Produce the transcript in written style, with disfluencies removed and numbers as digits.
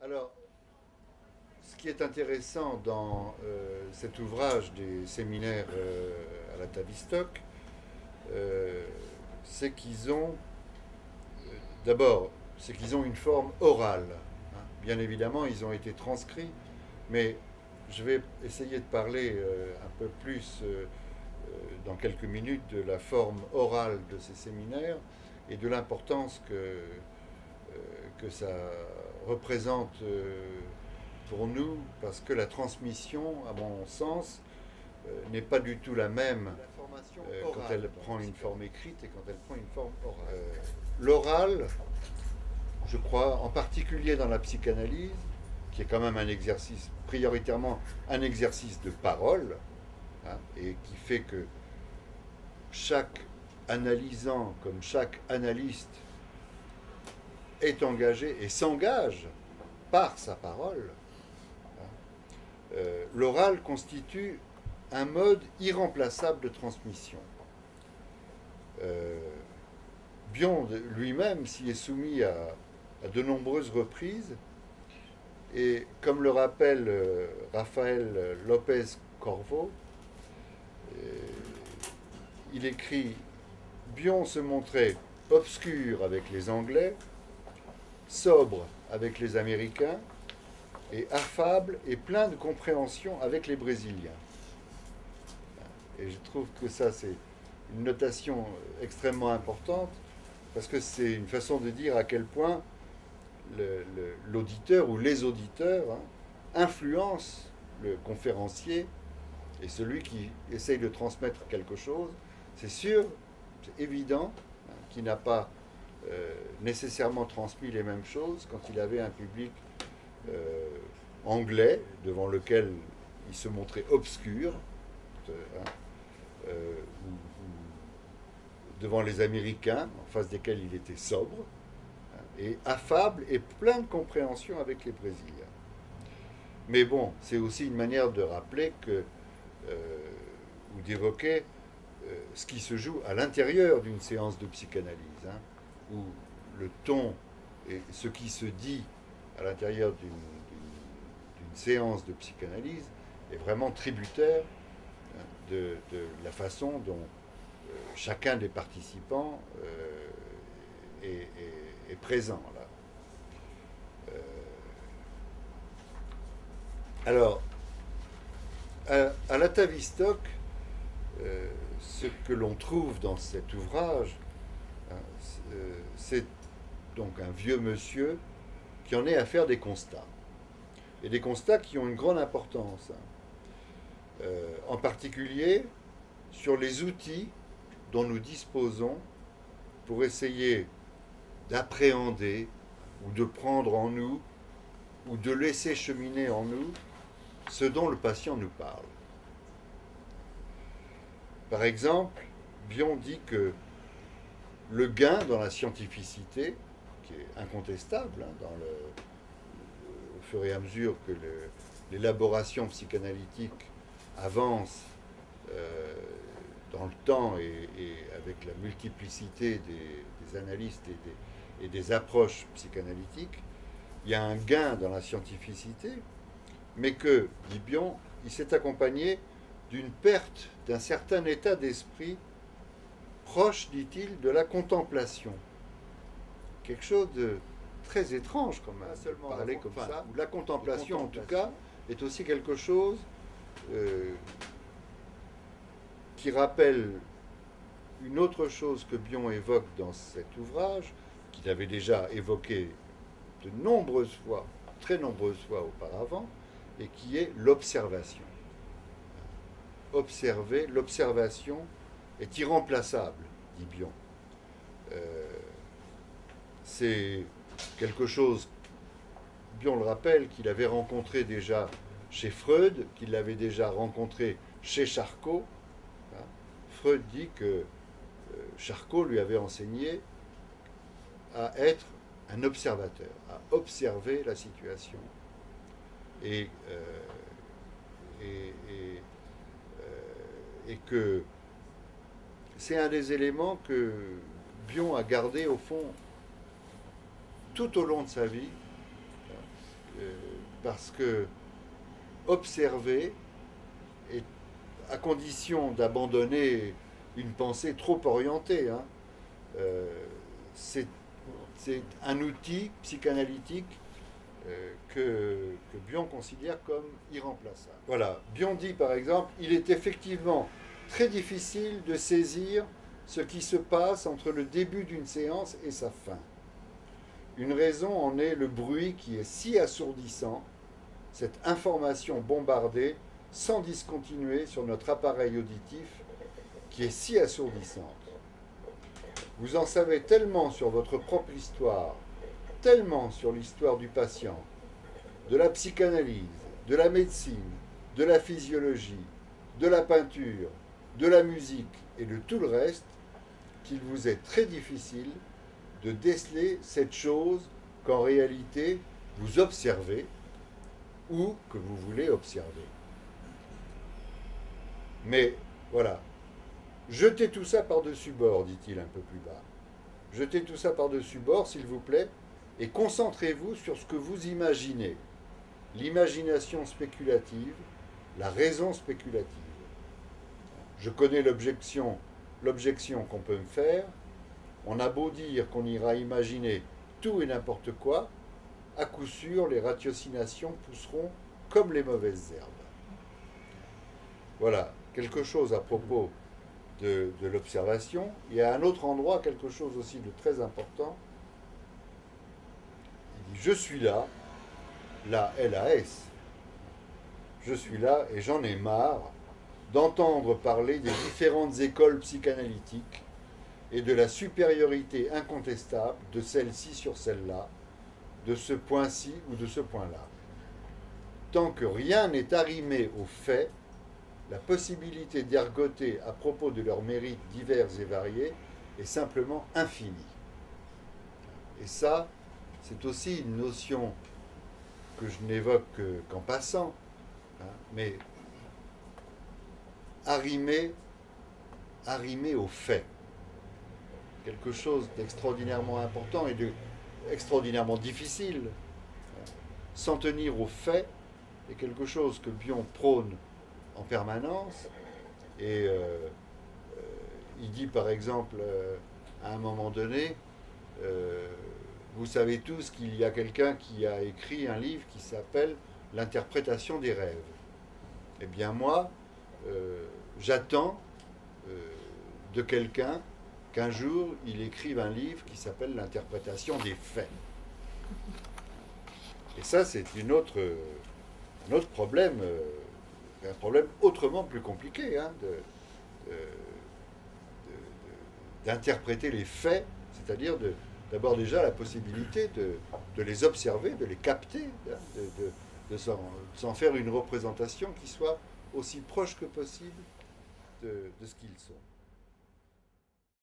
Alors, ce qui est intéressant dans cet ouvrage des séminaires à la Tavistock, euh, c'est qu'ils ont, d'abord, c'est qu'ils ont une forme orale, hein. Bien évidemment, ils ont été transcrits, mais je vais essayer de parler un peu plus dans quelques minutes de la forme orale de ces séminaires et de l'importance que ça représente pour nous, parce que la transmission, à mon sens, n'est pas du tout la même quand elle prend une forme écrite et quand elle prend une forme orale. L'oral, je crois, en particulier dans la psychanalyse, qui est quand même un exercice, prioritairement un exercice de parole, hein, et qui fait que chaque analysant, comme chaque analyste, est engagé et s'engage par sa parole. L'oral constitue un mode irremplaçable de transmission. Bion lui-même s'y est soumis à de nombreuses reprises, et comme le rappelle Rafael Lopez Corvo, il écrit: Bion se montrait obscur avec les Anglais, sobre avec les Américains, et affable et plein de compréhension avec les Brésiliens. Et je trouve que ça, c'est une notation extrêmement importante, parce que c'est une façon de dire à quel point l'auditeur ou les auditeurs, hein, influencent le conférencier et celui qui essaye de transmettre quelque chose. C'est sûr, c'est évident, hein, qu'il n'a pas nécessairement transmis les mêmes choses quand il avait un public anglais devant lequel il se montrait obscur, hein, ou devant les Américains en face desquels il était sobre, hein, et affable et plein de compréhension avec les Brésiliens. Mais bon, c'est aussi une manière de rappeler que, ou d'évoquer ce qui se joue à l'intérieur d'une séance de psychanalyse, hein, où le ton et ce qui se dit à l'intérieur d'une séance de psychanalyse est vraiment tributaire de la façon dont chacun des participants est présent là. Alors, à la Tavistock, ce que l'on trouve dans cet ouvrage, hein, c'est donc un vieux monsieur qui en est à faire des constats. Et des constats qui ont une grande importance, hein. En particulier sur les outils dont nous disposons pour essayer d'appréhender ou de prendre en nous ou de laisser cheminer en nous ce dont le patient nous parle. Par exemple, Bion dit que le gain dans la scientificité, qui est incontestable, hein, au fur et à mesure que l'élaboration psychanalytique avance dans le temps et avec la multiplicité des analystes et des approches psychanalytiques, il y a un gain dans la scientificité, mais que, dit Bion, il s'est accompagné d'une perte d'un certain état d'esprit proche, dit-il, de la contemplation. Quelque chose de très étrange quand même, pas seulement parler comme ça. La contemplation, en tout cas, est aussi quelque chose qui rappelle une autre chose que Bion évoque dans cet ouvrage, qu'il avait déjà évoqué de nombreuses fois, très nombreuses fois auparavant, et qui est l'observation. Observer, l'observation est irremplaçable, dit Bion. C'est quelque chose, Bion le rappelle, qu'il avait rencontré déjà chez Freud, qu'il avait déjà rencontré chez Charcot. Freud dit que Charcot lui avait enseigné à être un observateur, à observer la situation. Et que c'est un des éléments que Bion a gardé au fond tout au long de sa vie, parce que observer, est, à condition d'abandonner une pensée trop orientée, hein, c'est un outil psychanalytique que Bion considère comme irremplaçable. Voilà, Bion dit par exemple, il est effectivement très difficile de saisir ce qui se passe entre le début d'une séance et sa fin. Une raison en est le bruit qui est si assourdissant, cette information bombardée sans discontinuer sur notre appareil auditif qui est si assourdissante. Vous en savez tellement sur votre propre histoire, tellement sur l'histoire du patient, de la psychanalyse, de la médecine, de la physiologie, de la peinture, de la musique et de tout le reste, qu'il vous est très difficile de déceler cette chose qu'en réalité vous observez ou que vous voulez observer. Mais voilà, jetez tout ça par-dessus bord, dit-il un peu plus bas. Jetez tout ça par-dessus bord, s'il vous plaît, et concentrez-vous sur ce que vous imaginez. L'imagination spéculative, la raison spéculative. Je connais l'objection qu'on peut me faire. On a beau dire qu'on ira imaginer tout et n'importe quoi, à coup sûr, les ratiocinations pousseront comme les mauvaises herbes. Voilà, quelque chose à propos de l'observation. Il y a un autre endroit, quelque chose aussi de très important. Il dit, je suis là, la LAS. Je suis là et j'en ai marre d'entendre parler des différentes écoles psychanalytiques et de la supériorité incontestable de celle-ci sur celle-là, de ce point-ci ou de ce point-là. Tant que rien n'est arrimé aux faits, la possibilité d'ergoter à propos de leurs mérites divers et variés est simplement infinie. Et ça, c'est aussi une notion que je n'évoque qu'en passant, hein, mais arrimé aux faits. Quelque chose d'extraordinairement important et d'extraordinairement difficile. S'en tenir aux faits est quelque chose que Bion prône en permanence. Et il dit par exemple, à un moment donné, vous savez tous qu'il y a quelqu'un qui a écrit un livre qui s'appelle « L'interprétation des rêves ». Eh bien moi, j'attends de quelqu'un qu'un jour il écrive un livre qui s'appelle « L'interprétation des faits ». Et ça, c'est un autre problème, un problème autrement plus compliqué, hein, d'interpréter les faits, c'est-à-dire d'avoir déjà la possibilité de les observer, de les capter, hein, de s'en faire une représentation qui soit aussi proche que possible de ce qu'ils sont.